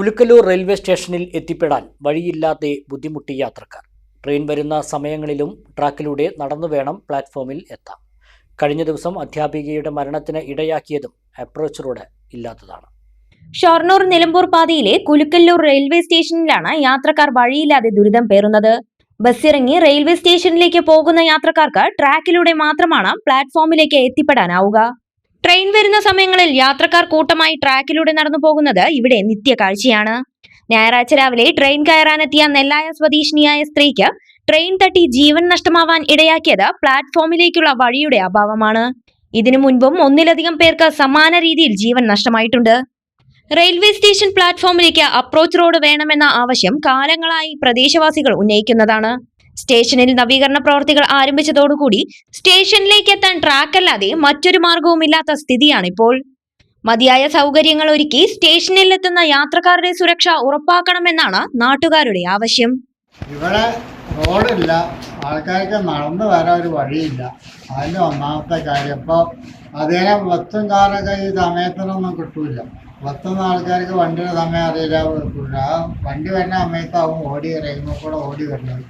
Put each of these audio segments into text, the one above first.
Kulukkallur railway സ്റ്റേഷനിൽ എത്തിപ്പെടാൻ വഴിയില്ലാതെ ബുദ്ധിമുട്ടി യാത്രക്കാർ. ട്രെയിൻ വരുന്ന സമയങ്ങളിലും ട്രാക്കിലൂടെ നടന്നു വേണം പ്ലാറ്റ്ഫോമിൽ എത്താം. കഴിഞ്ഞ ദിവസം അധ്യാപികയുടെ മരണത്തിന് ഇടയാക്കിയതും അപ്രോച്ച് റോഡ് ഇല്ലാത്തതാണ്. ഷൊർണൂർ നിലമ്പൂർ പാതയിലെ കുലുക്കല്ലൂർ റെയിൽവേ സ്റ്റേഷനിലാണ് യാത്രക്കാർ വഴിയില്ലാതെ ദുരിതം പേറുന്നത്. ബസ്സിറങ്ങി റെയിൽവേ സ്റ്റേഷനിലേക്ക് പോകുന്ന യാത്രക്കാർക്ക് ട്രാക്കിലൂടെ മാത്രമാണ് പ്ലാറ്റ്ഫോമിലേക്ക് എത്തിപ്പെടാനാവുക. ട്രെയിൻ വരുന്ന സമയങ്ങളിൽ യാത്രക്കാർ കൂട്ടമായി ട്രാക്കിലൂടെ നടന്നു പോകുന്നത് ഇവിടെ നിത്യ കാഴ്ചയാണ്. ഞായറാഴ്ച രാവിലെ ട്രെയിൻ കയറാനെത്തിയ നെല്ലായ സ്വദേശിനിയായ സ്ത്രീക്ക് ട്രെയിൻ തട്ടി ജീവൻ നഷ്ടമാവാൻ ഇടയാക്കിയത് പ്ലാറ്റ്ഫോമിലേക്കുള്ള വഴിയുടെ അഭാവമാണ്. ഇതിനു മുൻപും ഒന്നിലധികം പേർക്ക് സമാന രീതിയിൽ ജീവൻ നഷ്ടമായിട്ടുണ്ട്. റെയിൽവേ സ്റ്റേഷൻ പ്ലാറ്റ്ഫോമിലേക്ക് അപ്രോച്ച് റോഡ് വേണമെന്ന ആവശ്യം കാലങ്ങളായി പ്രദേശവാസികൾ ഉന്നയിക്കുന്നതാണ്. സ്റ്റേഷനിൽ നവീകരണ പ്രവർത്തികൾ ആരംഭിച്ചതോടുകൂടി സ്റ്റേഷനിലേക്ക് എത്താൻ ട്രാക്കല്ലാതെ മറ്റൊരു മാർഗവുമില്ലാത്ത സ്ഥിതിയാണിപ്പോൾ. മതിയായ സൗകര്യങ്ങൾ ഒരുക്കി സ്റ്റേഷനിൽ എത്തുന്ന യാത്രക്കാരുടെ സുരക്ഷ ഉറപ്പാക്കണമെന്നാണ് നാട്ടുകാരുടെ ആവശ്യം. ഇവിടെ റോഡില്ല, ആൾക്കാർക്ക് നടന്നു വരാൻ ഒരു വഴിയില്ല. അതിൻ്റെ ഒന്നാമത്തെ കാര്യം. ഇപ്പോൾ അതിനെ ബസ്സും കാറൊക്കെ ഈ സമയത്തിനൊന്നും കിട്ടൂല. ബസ്സൊന്നും ആൾക്കാർക്ക് വണ്ടിയുടെ സമയം അറിയില്ല, കിട്ടൂല. ആ വണ്ടി വരുന്ന സമയത്താവും റെയിൽവേ കൂടെ ഓടി വരുന്നത്.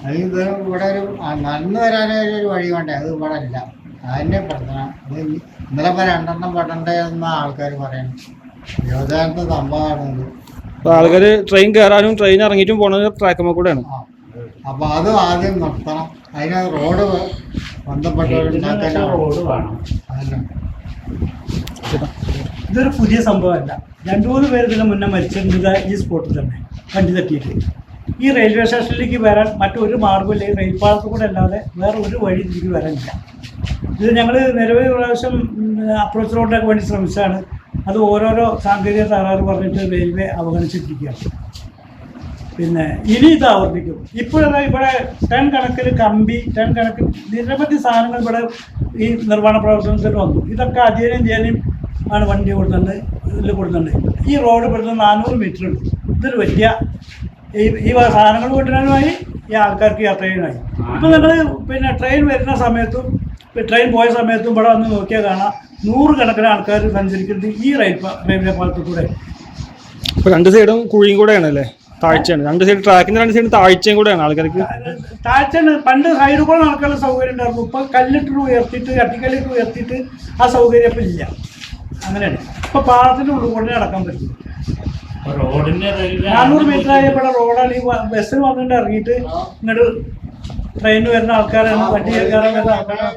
അത് ഇത് ഇവിടെ ഒരു നടന്നു വരാനൊരു വഴി വേണ്ടേ, അത് ഇവിടെ ഇല്ല. അതിൻ്റെ പ്രശ്നം. ഇന്നലെ ഇപ്പോൾ 2 പെടണ്ടേ എന്ന ആൾക്കാർ പറയുന്നു. യോജനത്തെ സംഭവമാണ്. ആൾക്കാർ ട്രെയിൻ കയറാനും ട്രെയിൻ ഇറങ്ങിയിട്ടും പോണത് ട്രാക്കുമ്പോൾ കൂടെയാണ്. അപ്പോൾ അത് ആദ്യം നിർത്തണം. അതിന് റോഡ് ബന്ധപ്പെട്ടവരുണ്ടാക്കേണ്ട റോഡ് വേണം. ഇതൊരു പുതിയ സംഭവമല്ല. 2-3 പേര് ഇതിന് മുന്നേ മരിച്ചിട്ടുണ്ട് ഈ സ്പോട്ടിൽ തന്നെ, വണ്ടി തട്ടിയിട്ട്. ഈ റെയിൽവേ സ്റ്റേഷനിലേക്ക് വരാൻ മറ്റൊരു മാർഗ്ഗമില്ല. ഈ റെയിൽപാളത്തിൽ കൂടെ അല്ലാതെ വേറെ ഒരു വഴി ഇതിലേക്ക് വരാനില്ല. ഇത് ഞങ്ങൾ നിരവധി പ്രാവശ്യം അപ്രോച്ച് റോഡിനൊക്കെ വേണ്ടി ശ്രമിച്ചതാണ്. അത് ഓരോരോ സാങ്കേതിക തകരാറ് പറഞ്ഞിട്ട് റെയിൽവേ അവഗണിച്ചിട്ടിരിക്കുകയാണ്. പിന്നെ ഇനി ഇത് ആവർത്തിക്കും. ഇപ്പോഴല്ല, ഇവിടെ ടൺ കണക്കിൽ കമ്പി, ടൺ കണക്കിൽ നിരവധി സാധനങ്ങൾ ഇവിടെ ഈ നിർമ്മാണ പ്രവർത്തനത്തിൽ വന്നു. ഇതൊക്കെ അധ്യയനം ചെയ്യാനും ആണ് വണ്ടി കൊടുക്കുന്നുണ്ട്, ഇതിൽ കൊടുക്കുന്നുണ്ട്. ഈ റോഡ് ഇവിടുന്ന് 400 മീറ്റർ ഉണ്ട്. ഇതൊരു വലിയ ഈ സാധനങ്ങൾ കൊണ്ടുവരാനുമായി ഈ ആൾക്കാർക്ക് യാത്ര ചെയ്യാനായി. ഇപ്പം നിങ്ങൾ പിന്നെ ട്രെയിൻ വരുന്ന സമയത്തും ട്രെയിൻ പോയ സമയത്തും ഇവിടെ വന്ന് നോക്കിയാൽ കാണാം 100 കണക്കിന് ആൾക്കാർ സഞ്ചരിക്കുന്നത് ഈ റെയിൽവേ പാളത്തിൽ കൂടെ. ഇപ്പോൾ 2 സൈഡും കുഴിയും കൂടെയാണ് അല്ലേ, താഴ്ചയാണ്. 2 സൈഡ് ട്രാക്കിൻ്റെ 2 സൈഡും താഴ്ചയും കൂടെയാണ്. ആൾക്കാർക്ക് താഴ്ചയാണ്. പണ്ട് സൈഡിൽ കൂടെ നടക്കാനുള്ള സൗകര്യം ഉണ്ടായിരുന്നു. ഇപ്പം കല്ലിട്ട് ഉയർത്തിയിട്ട്, കട്ടിക്കല്ലിട്ട് ഉയർത്തിയിട്ട് ആ സൗകര്യം ഇപ്പം ഇല്ല. അങ്ങനെയാണ്. ഇപ്പം പാളത്തിൻ്റെ ഉള്ളിൽ കൂടെ നടക്കാൻ പറ്റും. 400 മീറ്റർ ആയപ്പോഴെ റോഡാണ്. ഈ ബസ്സിൽ വന്നിട്ട് ഇറങ്ങിയിട്ട് ഇങ്ങോട്ട് ട്രെയിൻ വരുന്ന ആൾക്കാരാണ്, വണ്ടി കയറാൻ വരുന്ന ആൾക്കാരാണ്.